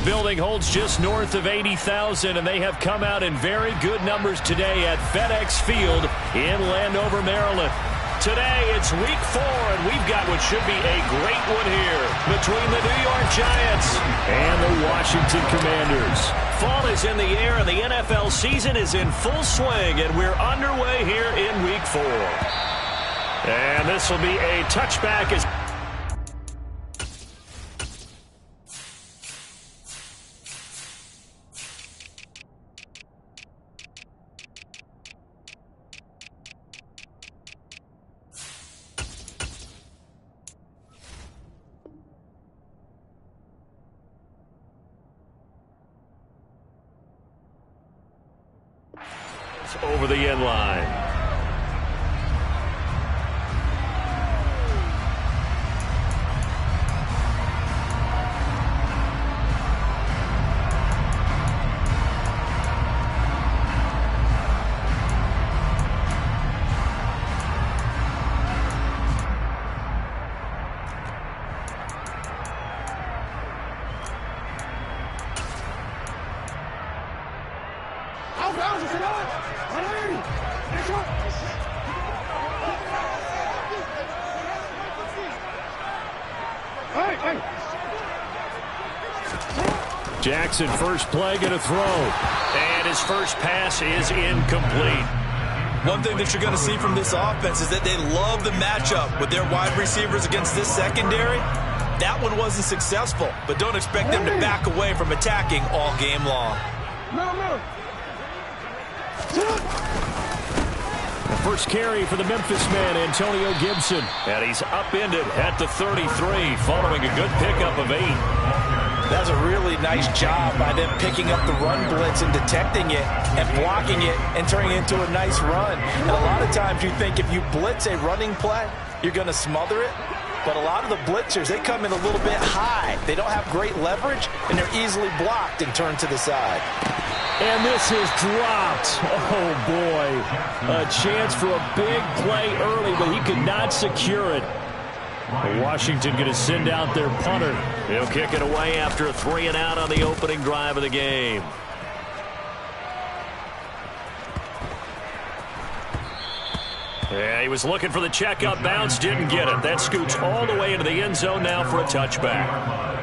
Building holds just north of 80,000, and they have come out in very good numbers today at FedEx Field in Landover, Maryland. Today, it's week 4, and we've got what should be a great one here between the New York Giants and the Washington Commanders. Fall is in the air, and the NFL season is in full swing, and we're underway here in week 4. And this will be a touchback as over the end line. Jackson, first play, going to throw. And his first pass is incomplete. One thing that you're going to see from this offense is that they love the matchup with their wide receivers against this secondary. That one wasn't successful, but don't expect them to back away from attacking all game long. The first carry for the Memphis man, Antonio Gibson. And he's upended at the 33 following a good pickup of 8. That's a really nice job by them picking up the run blitz and detecting it and blocking it and turning it into a nice run. And a lot of times you think if you blitz a running play, you're going to smother it. But a lot of the blitzers, they come in a little bit high. They don't have great leverage, and they're easily blocked and turned to the side. And this is dropped. Oh, boy. A chance for a big play early, but he could not secure it. Washington going to send out their punter. He'll kick it away after a 3-and-out on the opening drive of the game. Yeah, he was looking for the checkup bounce, didn't get it. That scoots all the way into the end zone now for a touchback.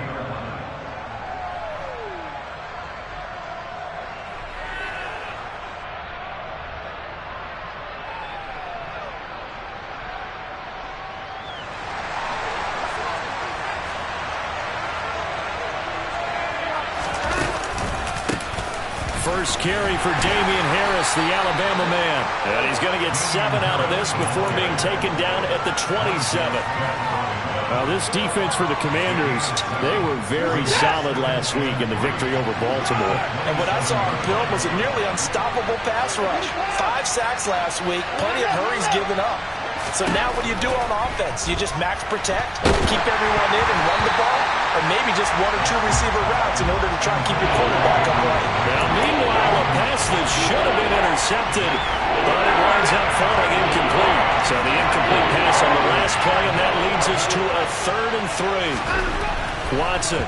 First carry for Damian Harris, the Alabama man. And he's going to get 7 out of this before being taken down at the 27. Now, this defense for the Commanders, they were very solid last week in the victory over Baltimore. And what I saw on film was a nearly unstoppable pass rush. 5 sacks last week, plenty of hurries given up. So now what do you do on offense? You just max protect, keep everyone in and run the ball, or maybe just 1 or 2 receiver routes in order to try and keep your quarterback upright. Now, meanwhile, a pass that should have been intercepted, but it winds up falling incomplete. So the incomplete pass on the last play, and that leads us to a 3rd and 3. Watson.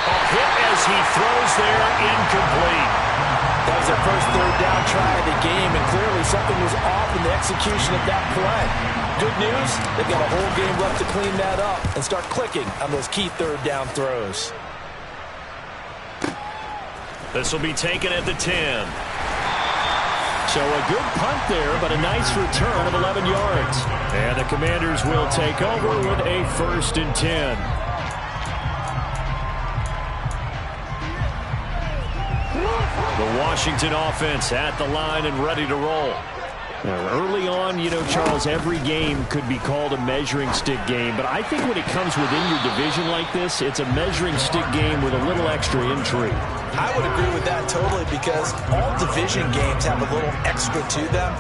A hit as he throws there, incomplete. That was their first 3rd down try of the game, and clearly something was off in the execution of that play. Good news, they've got a whole game left to clean that up and start clicking on those key 3rd down throws. This will be taken at the 10. So a good punt there, but a nice return of 11 yards. And the Commanders will take over with a 1st and 10. The Washington offense at the line and ready to roll. Now, early on, you know, Charles, every game could be called a measuring stick game, but I think when it comes within your division like this, it's a measuring stick game with a little extra intrigue. I would agree with that totally because all division games have a little extra to them.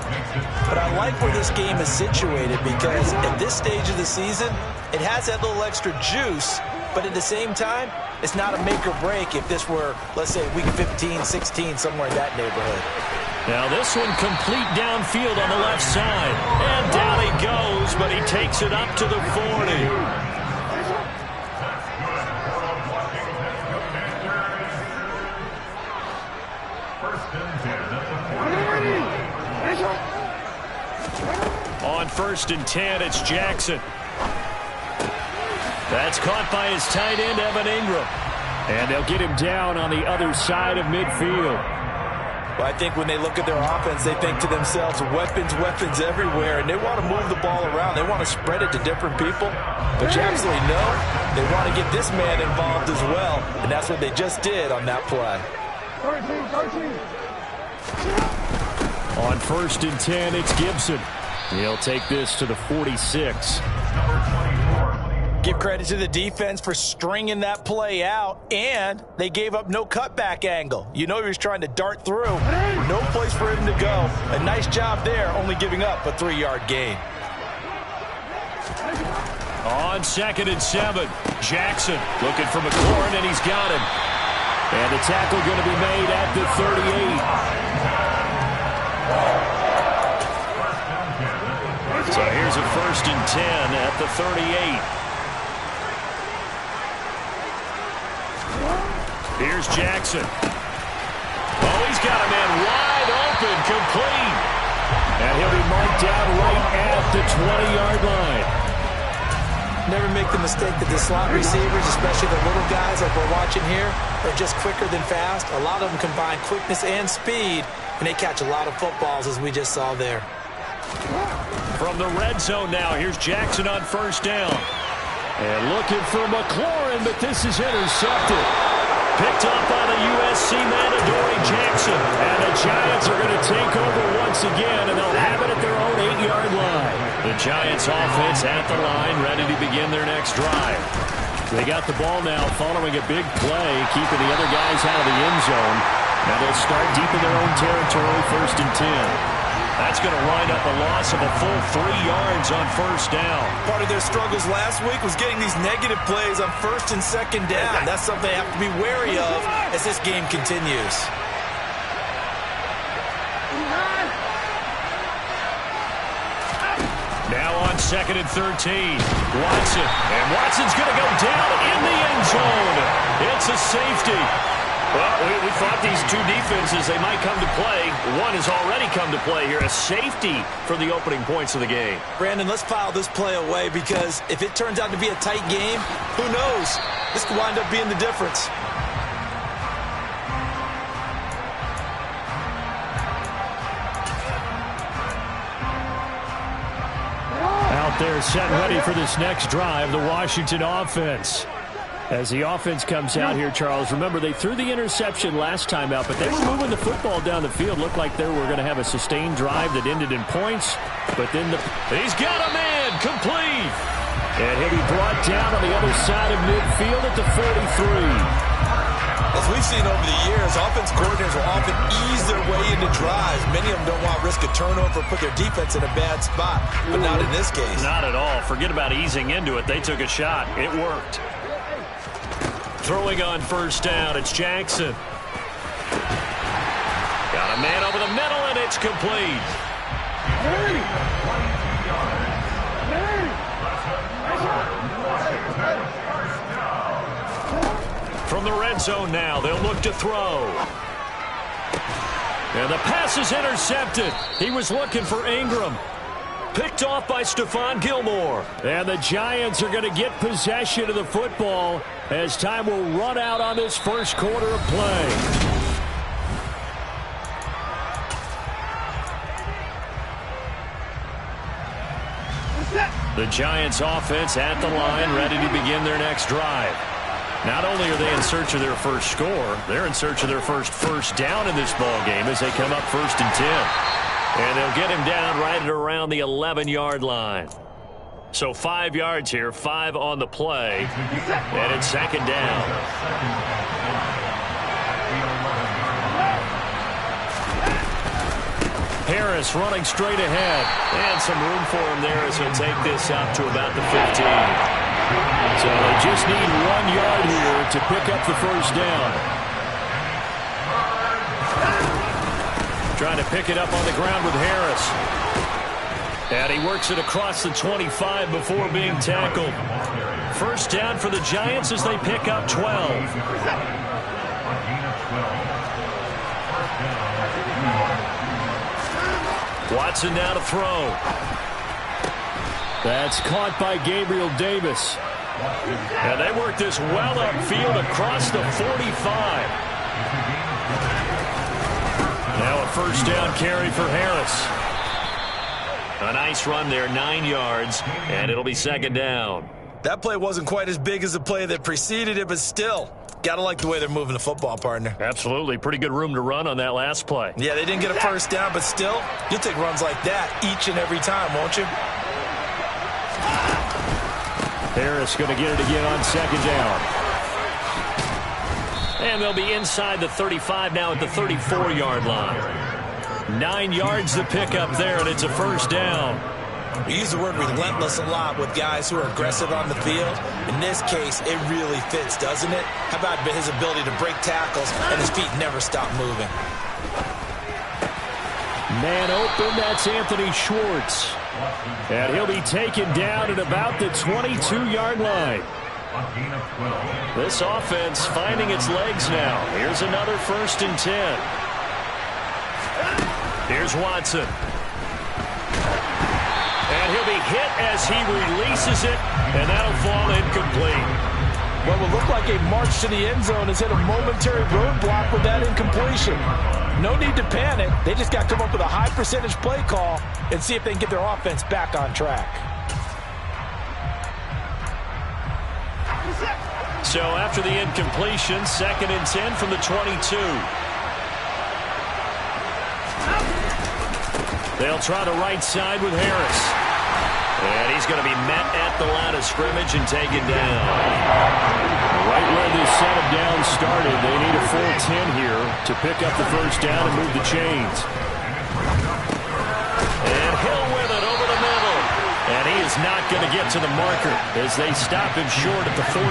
But I like where this game is situated because at this stage of the season, it has that little extra juice, but at the same time, it's not a make or break if this were, let's say, week 15, 16, somewhere in that neighborhood. Now this one complete downfield on the left side. And down he goes, but he takes it up to the 40. On 1st and 10, it's Jackson. That's caught by his tight end, Evan Ingram. And they'll get him down on the other side of midfield. Well, I think when they look at their offense, they think to themselves, weapons, weapons everywhere, and they want to move the ball around. They want to spread it to different people. But you absolutely know they want to get this man involved as well, and that's what they just did on that play. On 1st and 10, it's Gibson. He'll take this to the 46. Give credit to the defense for stringing that play out, and they gave up no cutback angle. You know he was trying to dart through. No place for him to go. A nice job there, only giving up a 3-yard gain. On 2nd and 7, Jackson looking for McLaurin, and he's got him. And the tackle going to be made at the 38. So here's a 1st and 10 at the 38. Here's Jackson. Oh, he's got a man wide open, complete. And he'll be marked down right at the 20-yard line. Never make the mistake that the slot receivers, especially the little guys like we're watching here, are just quicker than fast. A lot of them combine quickness and speed, and they catch a lot of footballs, as we just saw there. From the red zone now, here's Jackson on 1st down. And looking for McLaurin, but this is intercepted. Picked up by the USC man, Adoree Jackson. And the Giants are going to take over once again, and they'll have it at their own 8-yard line. The Giants offense at the line, ready to begin their next drive. They got the ball now following a big play, keeping the other guys out of the end zone. Now they'll start deep in their own territory, 1st and 10. That's going to wind up a loss of a full 3 yards on 1st down. Part of their struggles last week was getting these negative plays on 1st and 2nd down. That's something they have to be wary of as this game continues. Now on 2nd and 13, Watson. And Watson's going to go down in the end zone. It's a safety. Well, we thought these two defenses, they might come to play. One has already come to play here, a safety for the opening points of the game. Brandon, let's file this play away because if it turns out to be a tight game, who knows? This could wind up being the difference. Out there set ready for this next drive, the Washington offense. As the offense comes out here, Charles, remember they threw the interception last time out, but they were moving the football down the field. Looked like they were going to have a sustained drive that ended in points. But then he's got a man, complete. And he'll be brought down on the other side of midfield at the 43. As we've seen over the years, offense coordinators will often ease their way into drives. Many of them don't want to risk a turnover or put their defense in a bad spot, but not in this case. Not at all. Forget about easing into it. They took a shot. It worked. Throwing on 1st down, it's Jackson. Got a man over the middle, and it's complete. From the red zone now, they'll look to throw. And the pass is intercepted. He was looking for Ingram. Picked off by Stephon Gilmore. And the Giants are going to get possession of the football as time will run out on this first quarter of play. The Giants offense at the line, ready to begin their next drive. Not only are they in search of their first score, they're in search of their first down in this ball game as they come up 1st and 10. And they'll get him down right at around the 11-yard line. So 5 yards here, 5 on the play, and it's 2nd down. Harris running straight ahead, and some room for him there as he'll take this up to about the 15. So they just need 1 yard here to pick up the first down. Trying to pick it up on the ground with Harris. And he works it across the 25 before being tackled. First down for the Giants as they pick up 12. Watson now to throw. That's caught by Gabriel Davis. And they work this well upfield across the 45. Now a first down carry for Harris. A nice run there, 9 yards, and it'll be second down. That play wasn't quite as big as the play that preceded it, but still, got to like the way they're moving the football, partner. Absolutely. Pretty good room to run on that last play. Yeah, they didn't get a first down, but still, you'll take runs like that each and every time, won't you? Harris going to get it again on second down. And they'll be inside the 35 now at the 34-yard line. 9 yards to pick up there, and it's a first down. We use the word relentless a lot with guys who are aggressive on the field. In this case, it really fits, doesn't it? How about his ability to break tackles and his feet never stop moving? Man open, that's Anthony Schwartz. And he'll be taken down at about the 22-yard line. This offense finding its legs now. Here's another 1st and 10. Here's Watson. And he'll be hit as he releases it, and that'll fall incomplete. What will look like a march to the end zone has hit a momentary roadblock with that incompletion. No need to panic. They just got to come up with a high percentage play call and see if they can get their offense back on track. So after the incompletion, 2nd and 10 from the 22. They'll try the right side with Harris. And he's going to be met at the line of scrimmage and taken down. Right where this set of downs started, they need a full 10 here to pick up the first down and move the chains. And Hill with it over the middle. And he is not going to get to the marker as they stop him short at the 14.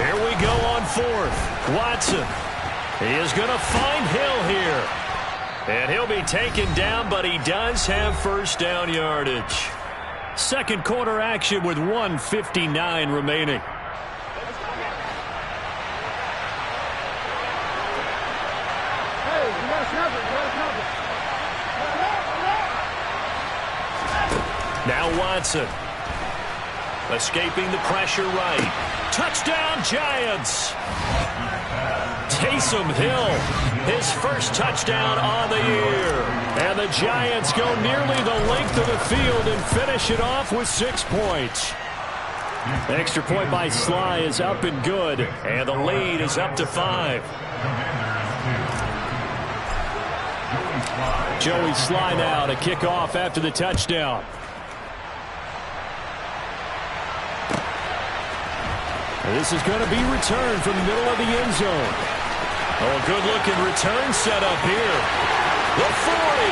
Here we go on 4th. Watson. He is going to find Hill here. And he'll be taken down, but he does have first down yardage. Second quarter action with 1:59 remaining. Now Watson. Escaping the pressure right. Touchdown, Giants! Taysom Hill, his first touchdown on the year. And the Giants go nearly the length of the field and finish it off with 6 points. The extra point by Sly is up and good, and the lead is up to 5. Joey Sly now to kick off after the touchdown. This is going to be returned from the middle of the end zone. Oh, a good-looking return set up here. The 40.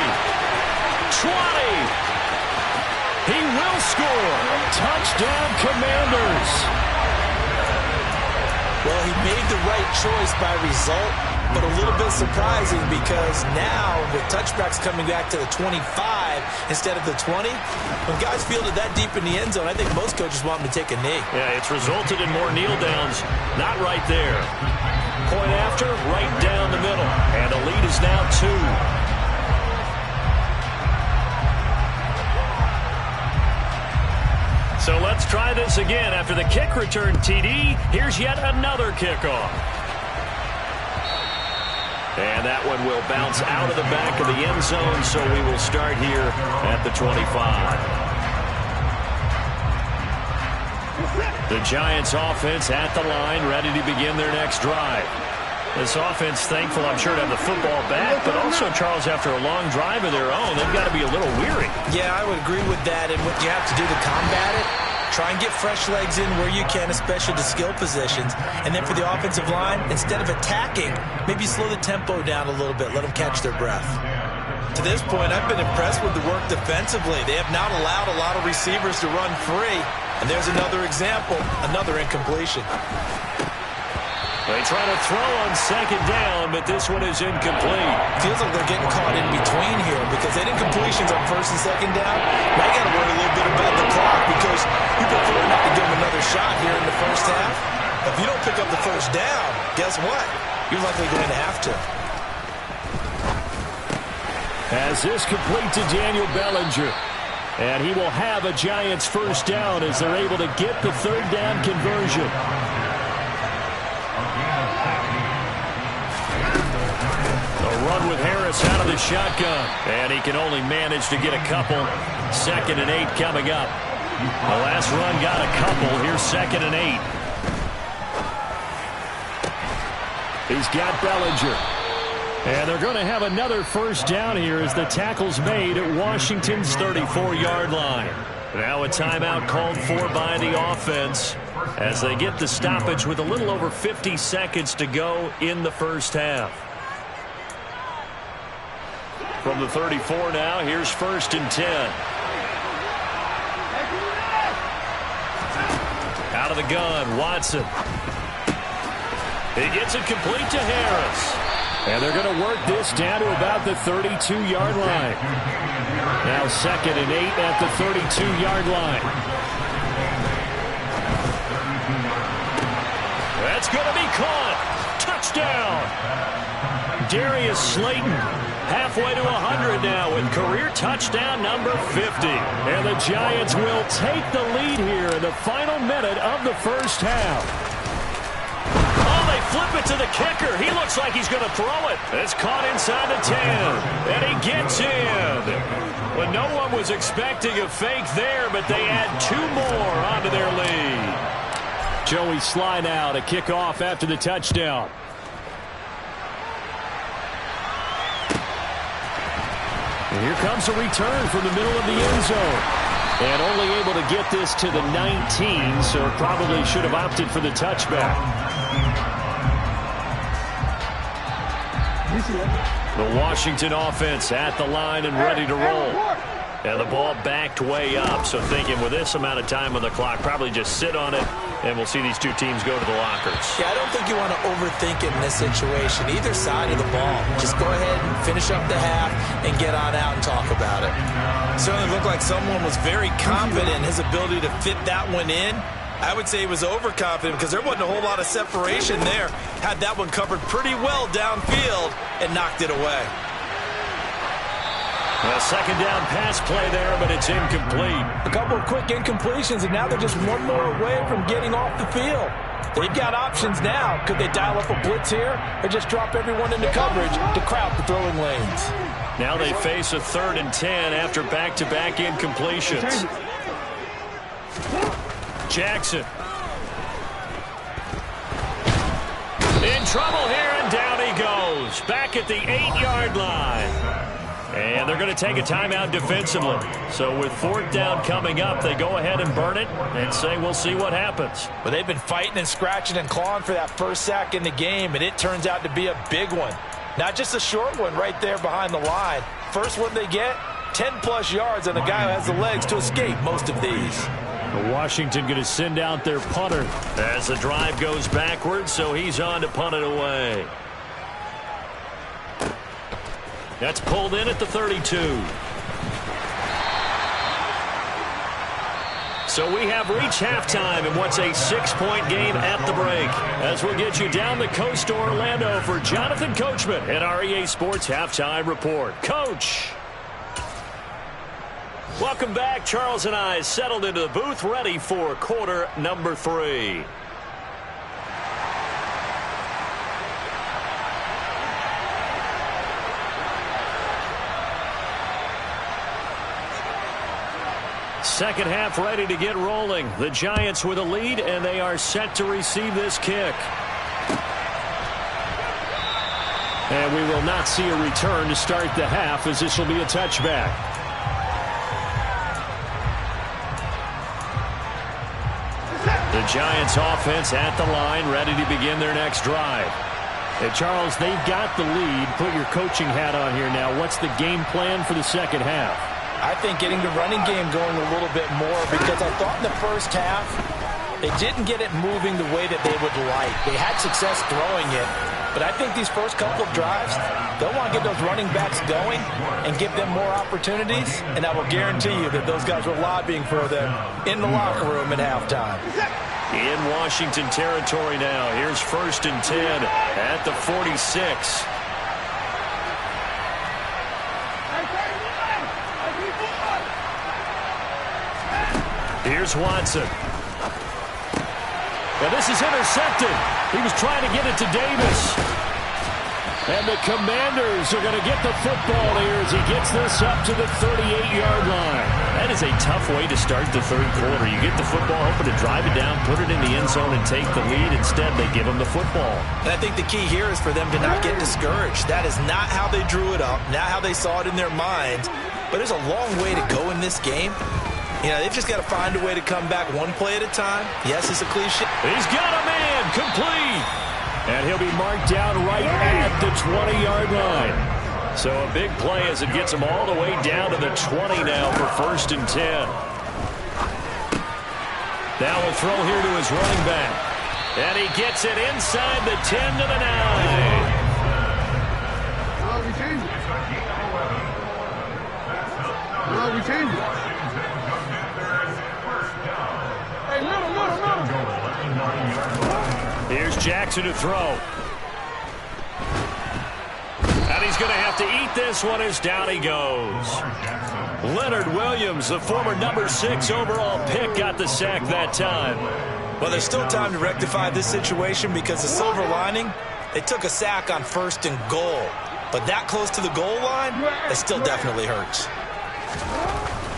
20. He will score. Touchdown, Commanders. Well, he made the right choice by result, but a little bit surprising because now with touchbacks coming back to the 25 instead of the 20, when guys fielded that deep in the end zone, I think most coaches want them to take a knee. Yeah, it's resulted in more kneel downs. Not right there. Point after, right down the middle. And the lead is now 2. So let's try this again. After the kick return TD, here's yet another kickoff. And that one will bounce out of the back of the end zone, so we will start here at the 25. The Giants offense at the line, ready to begin their next drive. This offense thankful, I'm sure, to have the football back, but also, Charles, after a long drive of their own, they've got to be a little weary. Yeah, I would agree with that, and what you have to do to combat it, try and get fresh legs in where you can, especially to skill positions. And then for the offensive line, instead of attacking, maybe slow the tempo down a little bit, let them catch their breath. To this point, I've been impressed with the work defensively. They have not allowed a lot of receivers to run free. And there's another example, another incompletion. They try to throw on second down, but this one is incomplete. Feels like they're getting caught in between here because they had incompletions on first and second down. Now you got to worry a little bit about the clock because you prefer not to give them another shot here in the first half. If you don't pick up the first down, guess what? You're likely going to have to. As this complete to Daniel Bellinger. And he will have a Giants first down as they're able to get the third down conversion. A run with Harris out of the shotgun. And he can only manage to get a couple. 2nd and 8 coming up. The last run got a couple. Here's 2nd and 8. He's got Bellinger. And they're going to have another first down here as the tackle's made at Washington's 34-yard line. Now a timeout called for by the offense as they get the stoppage with a little over 50 seconds to go in the first half. From the 34 now, here's 1st and 10. Out of the gun, Watson. He gets it complete to Harris. And they're going to work this down to about the 32-yard line. Now 2nd and 8 at the 32-yard line. That's going to be caught. Touchdown. Darius Slayton halfway to 100 now with career touchdown number 50. And the Giants will take the lead here in the final minute of the first half. Flip it to the kicker. He looks like he's going to throw it. It's caught inside the 10. And he gets in. Well, no one was expecting a fake there, but they add 2 more onto their lead. Joey Slye now to kick off after the touchdown. And here comes a return from the middle of the end zone. And only able to get this to the 19, so probably should have opted for the touchback. The Washington offense at the line and ready to roll. And the ball backed way up, so thinking with this amount of time on the clock, probably just sit on it, and we'll see these two teams go to the lockers. Yeah, I don't think you want to overthink it in this situation, either side of the ball. Just go ahead and finish up the half and get on out and talk about it. Certainly looked like someone was very confident in his ability to fit that one in. I would say he was overconfident because there wasn't a whole lot of separation there. Had that one covered pretty well downfield and knocked it away. A 2nd down pass play there, but it's incomplete. A couple of quick incompletions, and now they're just one more away from getting off the field. They've got options now. Could they dial up a blitz here or just drop everyone into coverage to crowd the throwing lanes? Now they face a 3rd and 10 after back-to-back incompletions. Jackson. In trouble here, and down he goes. Back at the 8-yard line. And they're going to take a timeout defensively. So with 4th down coming up, they go ahead and burn it and say we'll see what happens. But they've been fighting and scratching and clawing for that first sack in the game, and it turns out to be a big one. Not just a short one right there behind the line. First one they get, 10-plus yards on the guy who has the legs to escape most of these. Washington going to send out their punter as the drive goes backwards, so he's on to punt it away. That's pulled in at the 32. So we have reached halftime in what's a 6-point game at the break. As we'll get you down the coast to Orlando for Jonathan Coachman at our EA Sports Halftime Report. Coach. Welcome back. Charles and I settled into the booth, ready for quarter number 3. Second half ready to get rolling. The Giants with a lead, and they are set to receive this kick. And we will not see a return to start the half, as this will be a touchback. The Giants offense at the line, ready to begin their next drive. And Charles, they've got the lead. Put your coaching hat on here now. What's the game plan for the second half? I think getting the running game going a little bit more, because I thought in the first half they didn't get it moving the way that they would like. They had success throwing it, but I think these first couple of drives, they'll want to get those running backs going and give them more opportunities, and I will guarantee you that those guys were lobbying for them in the locker room at halftime. in Washington territory now. Here's 1st and 10 at the 46. Here's Watson. And this is intercepted. He was trying to get it to Davis. And the Commanders are going to get the football here as he gets this up to the 38-yard line. That is a tough way to start the third quarter. You get the football, hoping to drive it down, put it in the end zone, and take the lead. Instead, they give him the football. And I think the key here is for them to not get discouraged. That is not how they drew it up, not how they saw it in their minds. But there's a long way to go in this game. You know, they've just got to find a way to come back one play at a time. Yes, it's a cliche. He's got a man complete. And he'll be marked down right at the 20-yard line. So a big play as it gets him all the way down to the 20 now for 1st and 10. Now a throw here to his running back. And he gets it inside the 10 to the 9. We changed it. Hey, Here's Jackson to throw. And he's going to have to eat this one as down he goes. Leonard Williams, the former number 6 overall pick, got the sack that time. Well, there's still time to rectify this situation because the silver lining, they took a sack on 1st and goal. But that close to the goal line, it still definitely hurts.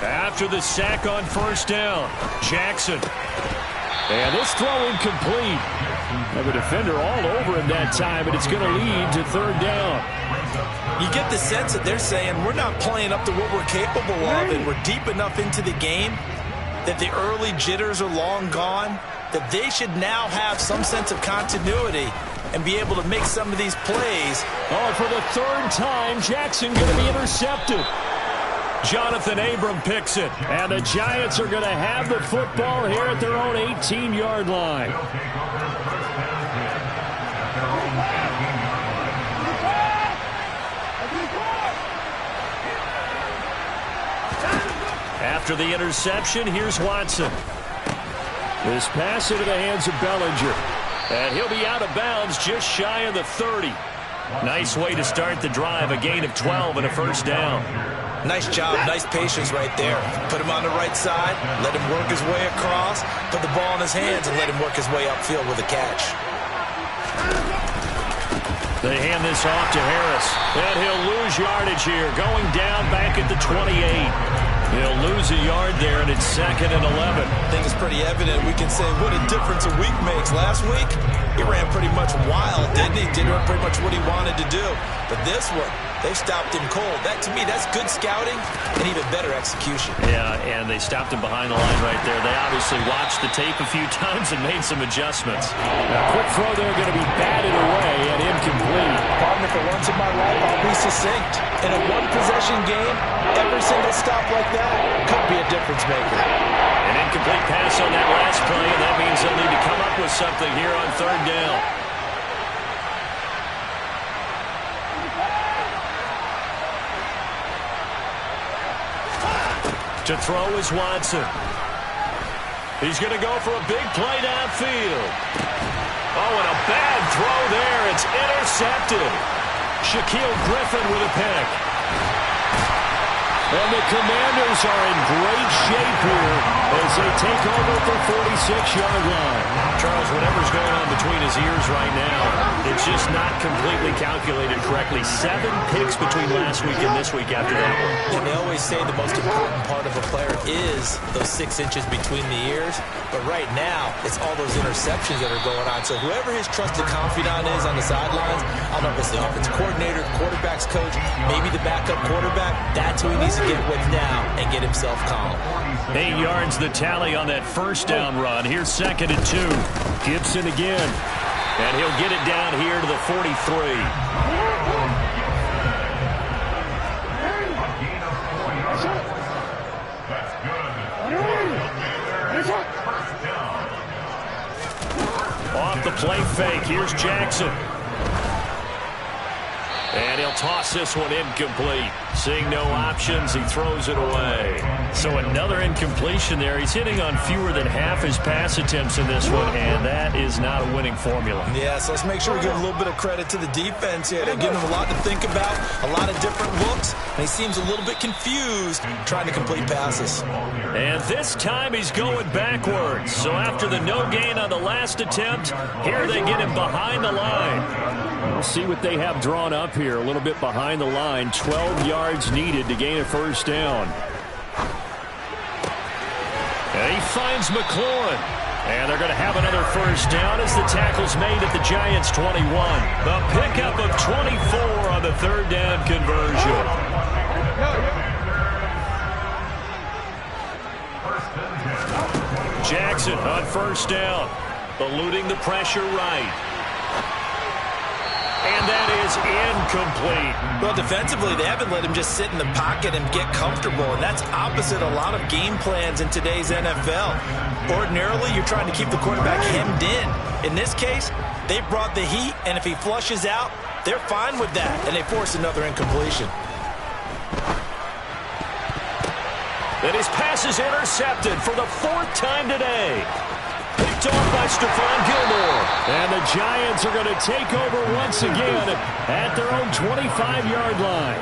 After the sack on 1st down, Jackson. And this throw incomplete. Have a defender all over him that time, and it's going to lead to 3rd down. You get the sense that they're saying we're not playing up to what we're capable of, and we're deep enough into the game that the early jitters are long gone, that they should now have some sense of continuity and be able to make some of these plays. Oh, and for the 3rd time, Jackson going to be intercepted. Jonathan Abram picks it, and the Giants are going to have the football here at their own 18-yard line. After the interception, here's Watson. This pass into the hands of Bellinger, and he'll be out of bounds just shy of the 30. Nice way to start the drive, a gain of 12 and a 1st down. Nice job, nice patience right there. Put him on the right side, let him work his way across, put the ball in his hands, and let him work his way upfield with a catch. They hand this off to Harris, and he'll lose yardage here, going down back at the 28. He'll lose a yard there, and it's 2nd and 11. I think it's pretty evident. We can say what a difference a week makes. Last week, he ran pretty much wild, didn't he? Did pretty much what he wanted to do. But this one, they stopped him cold. That, to me, that's good scouting and even better execution. Yeah, and they stopped him behind the line right there. They obviously watched the tape a few times and made some adjustments. A quick throw there going to be batted away and incomplete. Partner, for once in my life, I'll be succinct. In a one-possession game, every single stop like that could be a difference maker. An incomplete pass on that last play, and that means they'll need to come up with something here on 3rd down. To throw is Watson. He's going to go for a big play downfield. Oh, and a bad throw there. It's intercepted. Shaquill Griffin with a pick. And the Commanders are in great shape here as they take over at the 46-yard line. Charles, whatever's going on between his ears right now, it's just not completely calculated correctly. 7 picks between last week and this week after that one. And they always say the most important part of a player is those 6 inches between the ears. But right now, it's all those interceptions that are going on. So whoever his trusted confidant is on the sidelines, I don't know if it's the offensive coordinator, the quarterback's coach, maybe the backup quarterback, that's who he needs to get with now and get himself calm. 8 yards the tally on that 1st down run. Here's 2nd and 2. Gibson again. And he'll get it down here to the 43. Off the play fake. Here's Jackson. And he'll toss this one incomplete. Seeing no options, he throws it away. So another incompletion there. He's hitting on fewer than half his pass attempts in this one, and that is not a winning formula. Yeah, so let's make sure we give a little bit of credit to the defense here. They're giving him a lot to think about, a lot of different looks, and he seems a little bit confused trying to complete passes. And this time he's going backwards. So after the no gain on the last attempt, here they get him behind the line. We'll see what they have drawn up here. A little bit behind the line. 12 yards needed to gain a first down. And he finds McLaurin. And they're going to have another first down as the tackle's made at the Giants' 21. The pickup of 24 on the third down conversion. Jackson on first down. Eluding the pressure right. And that is incomplete. Well, defensively, they haven't let him just sit in the pocket and get comfortable, and that's opposite a lot of game plans in today's NFL. Ordinarily, you're trying to keep the quarterback hemmed in. In this case, they brought the heat, and if he flushes out, they're fine with that, and they force another incompletion. And his pass is intercepted for the fourth time today. Picked off by Stephon Gilmore. And the Giants are going to take over once again at their own 25-yard line.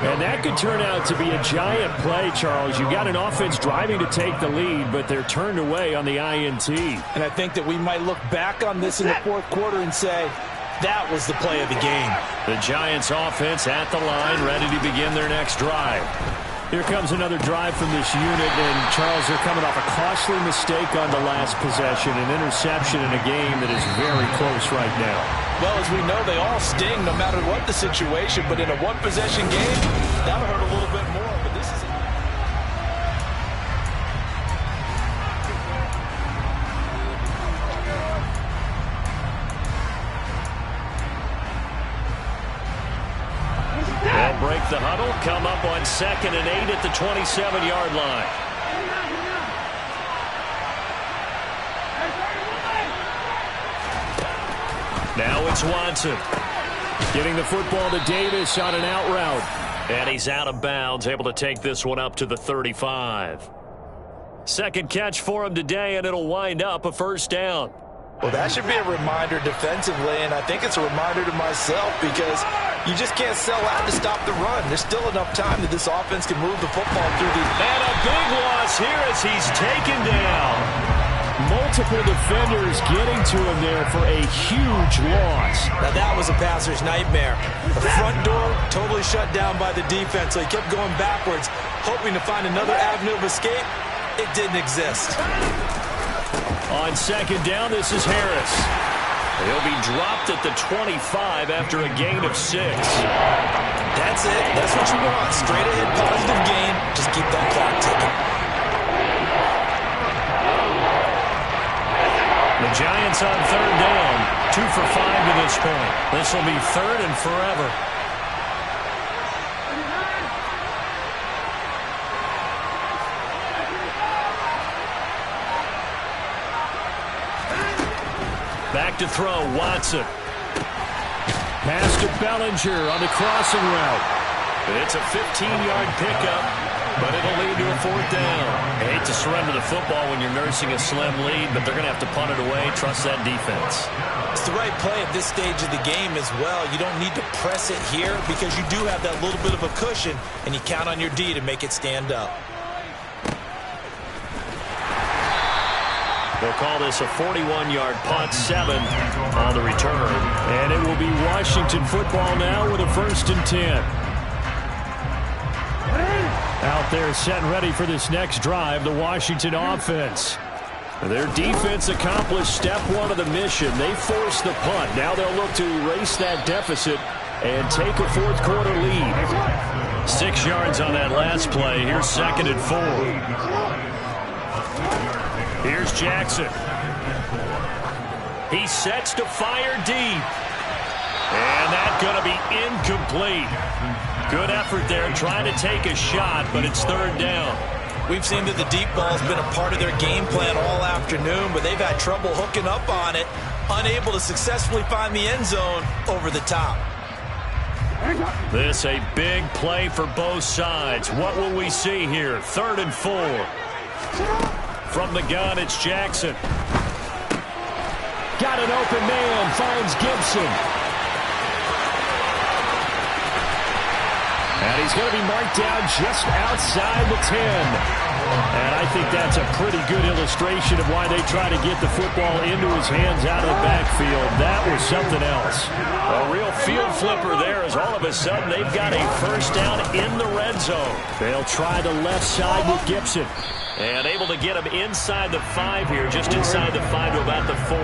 And that could turn out to be a giant play, Charles. You've got an offense driving to take the lead, but they're turned away on the INT. And I think that we might look back on this in the fourth quarter and say, that was the play of the game. The Giants offense at the line, ready to begin their next drive. Here comes another drive from this unit, and Charles, they're coming off a costly mistake on the last possession, an interception in a game that is very close right now. Well, as we know, they all sting no matter what the situation, but in a one-possession game, that'll hurt a little bit more, but this is... They'll break the huddle, come up on 2nd and 8 at the 27-yard line. Now it's Watson. Getting the football to Davis on an out route. And he's out of bounds, able to take this one up to the 35. Second catch for him today, and it'll wind up a first down. Well, that should be a reminder defensively, and I think it's a reminder to myself because you just can't sell out to stop the run. There's still enough time that this offense can move the football through the... And a big loss here as he's taken down. Multiple defenders getting to him there for a huge loss. Now that was a passer's nightmare. The front door totally shut down by the defense, so he kept going backwards, hoping to find another avenue of escape. It didn't exist. On second down, this is Harris. He'll be dropped at the 25 after a gain of 6. That's it. That's what you want. Straight ahead, positive gain. Just keep that clock ticking. The Giants on third down. 2 for 5 to this point. This will be third and forever. Back to throw, Watson. Pass to Bellinger on the crossing route. It's a 15-yard pickup, but it'll lead to a fourth down. I hate to surrender the football when you're nursing a slim lead, but they're going to have to punt it away. Trust that defense. It's the right play at this stage of the game as well. You don't need to press it here because you do have that little bit of a cushion, and you count on your D to make it stand up. They'll call this a 41-yard punt, 7 on the return. And it will be Washington football now with a 1st and 10. Out there set and ready for this next drive, the Washington offense. Their defense accomplished step 1 of the mission. They forced the punt. Now they'll look to erase that deficit and take a fourth quarter lead. 6 yards on that last play. Here's 2nd and 4. Here's Jackson. He sets to fire deep. And that's going to be incomplete. Good effort there trying to take a shot, but it's third down. We've seen that the deep ball's been a part of their game plan all afternoon, but they've had trouble hooking up on it, unable to successfully find the end zone over the top. This a big play for both sides. What will we see here? 3rd and 4. From the gun, it's Jackson. Got an open man, finds Gibson. And he's going to be marked down just outside the 10. And I think that's a pretty good illustration of why they try to get the football into his hands out of the backfield. That was something else. A real field flipper there as all of a sudden they've got a first down in the red zone. They'll try the left side with Gibson. And able to get him inside the 5 here, just inside the 5 to about the 4.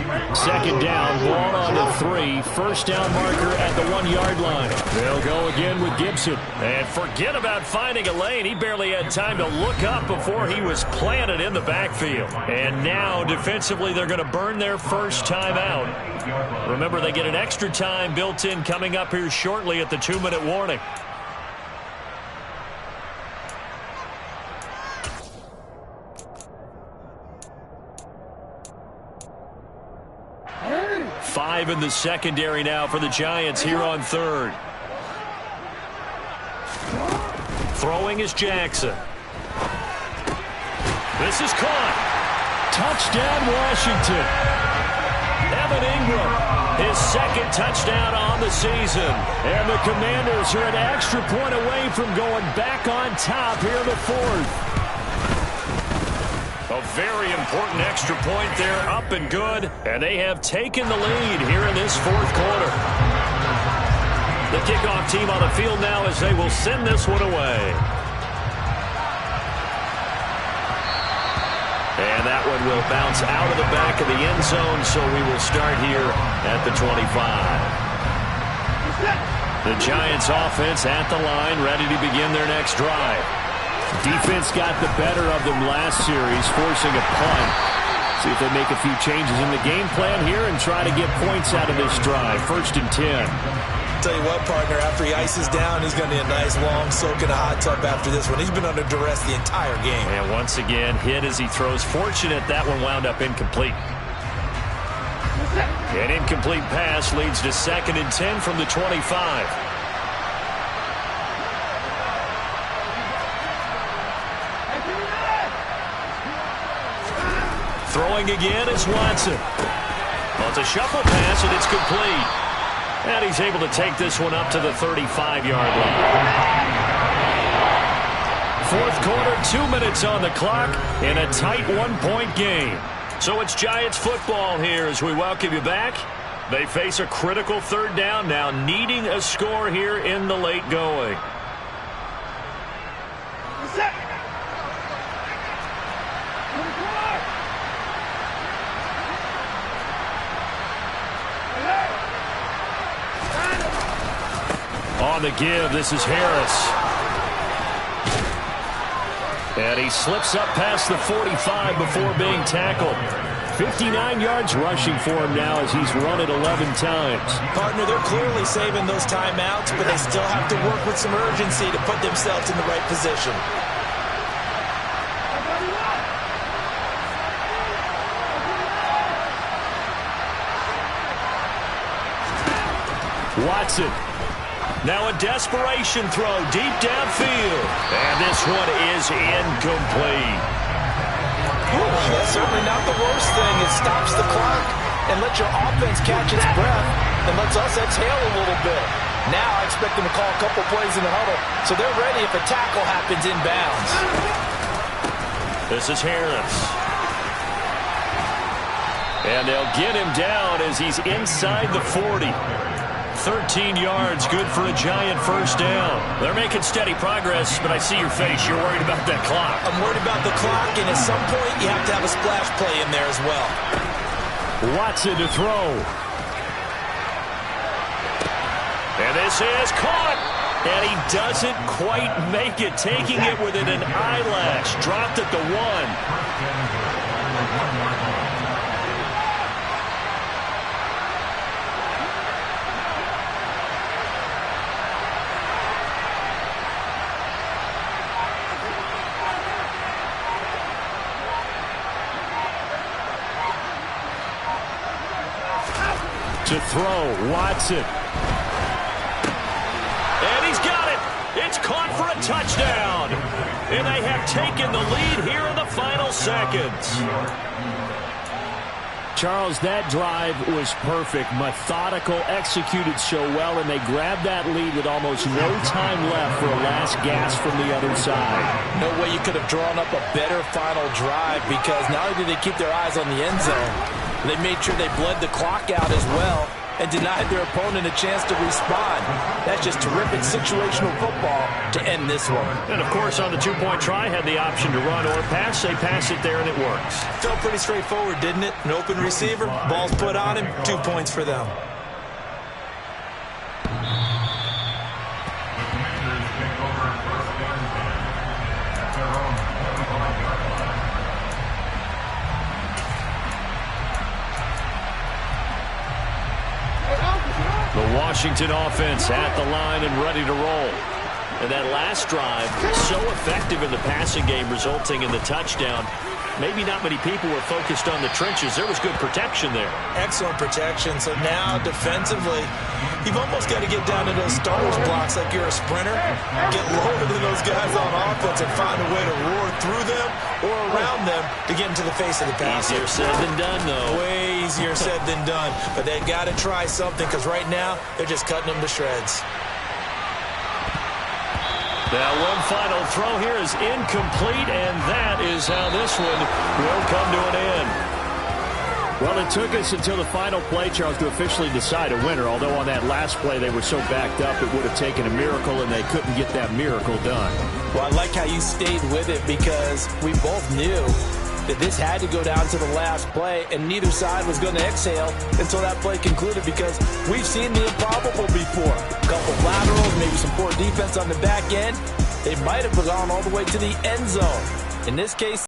2nd down, ball on the 3. First down marker at the 1-yard line. They'll go again with Gibson. And forget about finding a lane. He barely had time to look up before he was planted in the backfield. And now, defensively, they're going to burn their first time out. Remember, they get an extra time built in coming up here shortly at the 2-minute warning. Five in the secondary now for the Giants here on 3rd. Throwing is Jackson. This is caught. Touchdown, Washington. Evan Ingram, his 2nd touchdown on the season. And the Commanders are an extra point away from going back on top here in the 4th. A very important extra point there, up and good. And they have taken the lead here in this 4th quarter. The kickoff team on the field now as they will send this one away. And that one will bounce out of the back of the end zone, so we will start here at the 25. The Giants offense at the line, ready to begin their next drive. Defense got the better of them last series, forcing a punt. See if they make a few changes in the game plan here and try to get points out of this drive. 1st and 10. Tell you what, partner, after he ices down, he's going to need a nice long soak in a hot tub after this one. He's been under duress the entire game. And once again, hit as he throws. Fortunate that one wound up incomplete. An incomplete pass leads to 2nd and 10 from the 25. Throwing again is Watson. Well, it's a shuffle pass, and it's complete. And he's able to take this one up to the 35-yard line. 4th quarter, 2 minutes on the clock in a tight 1-point game. So it's Giants football here as we welcome you back. They face a critical 3rd down now, needing a score here in the late going. On the give, this is Harris. And he slips up past the 45 before being tackled. 59 yards rushing for him now as he's run it 11 times. Partner, they're clearly saving those timeouts, but they still have to work with some urgency to put themselves in the right position. Watson. Now a desperation throw deep downfield. And this one is incomplete. That's certainly not the worst thing. It stops the clock and lets your offense catch its breath and lets us exhale a little bit. Now I expect them to call a couple plays in the huddle, so they're ready if a tackle happens inbounds. This is Harris. And they'll get him down as he's inside the 40. 13 yards, good for a Giant first down. They're making steady progress, but I see your face. You're worried about that clock. I'm worried about the clock, and at some point, you have to have a splash play in there as well. Watson to throw. And this is caught. And he doesn't quite make it, taking it within an eyelash. Dropped at the 1. To throw, Watson. caught for a touchdown. And they have taken the lead here in the final seconds. Charles, that drive was perfect, methodical, executed so well, and they grabbed that lead with almost no time left for a last gasp from the other side. No way you could have drawn up a better final drive, because not only did they keep their eyes on the end zone, they made sure they bled the clock out as well and denied their opponent a chance to respond. That's just terrific situational football to end this one. And, of course, on the two-point try, had the option to run or pass. They pass it there, and it works. Felt pretty straightforward, didn't it? An open receiver, ball's put on him, 2 points for them. The Washington offense at the line and ready to roll. And that last drive, so effective in the passing game, resulting in the touchdown. Maybe not many people were focused on the trenches. There was good protection there. Excellent protection. So now, defensively, you've almost got to get down to those starter's blocks like you're a sprinter. Get lower than those guys on offense and find a way to roar through them or around them to get into the face of the passer. Easier said than done, though. Way easier said than done. But they've got to try something, because right now, they're just cutting them to shreds. Now, one final throw here is incomplete, and that is how this one will come to an end. Well, it took us until the final play, Charles, to officially decide a winner, although on that last play they were so backed up it would have taken a miracle, and they couldn't get that miracle done. Well, I like how you stayed with it, because we both knew that this had to go down to the last play, and neither side was going to exhale until that play concluded, because we've seen the improbable before. A couple laterals, maybe some poor defense on the back end. They might have gone all the way to the end zone. In this case,